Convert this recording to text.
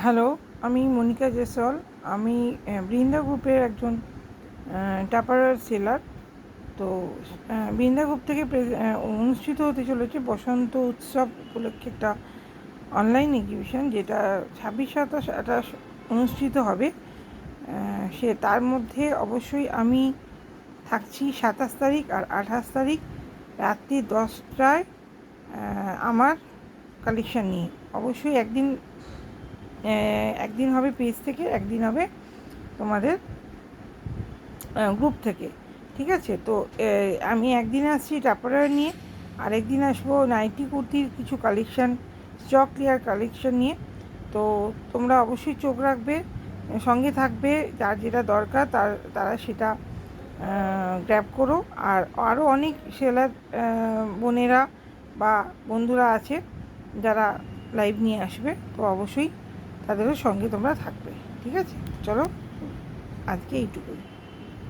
Hello, আমি মনিকা জেসওয়াল। আমি বৃন্দা গ্রুপের একজন টাপারওয়্যার সেলার। তো বৃন্দা গ্রুপ থেকে অনুষ্ঠিত হতে চলেছে বসন্ত উৎসব উপলক্ষে একটা অনলাইন এক্সিবিশন, যেটা 26, 27, 28 অনুষ্ঠিত হবে। সে তার মধ্যে অবশ্যই আমি থাকছি 27 তারিখ আর 28 তারিখ রাত্রি 10টায় আমার কালেকশান নিয়ে। অবশ্যই একদিন হবে পেজ থেকে, একদিন হবে তোমাদের গ্রুপ থেকে। ঠিক আছে? তো আমি একদিন আসছি টাপারওয়্যার নিয়ে, আরেকদিন আসবো নাইটি কুর্তির কিছু কালেকশান, স্টক ক্লিয়ার কালেকশান নিয়ে। তো তোমরা অবশ্যই চোখ রাখবে, সঙ্গে থাকবে, যার যেটা দরকার তারা সেটা গ্র্যাব করো। আর আরও অনেক সেলার বোনেরা বা বন্ধুরা আছে যারা লাইভ নিয়ে আসবে, তো অবশ্যই তাদেরও সঙ্গে তোমরা থাকবে। ঠিক আছে? চলো, আজকে এইটুকুই।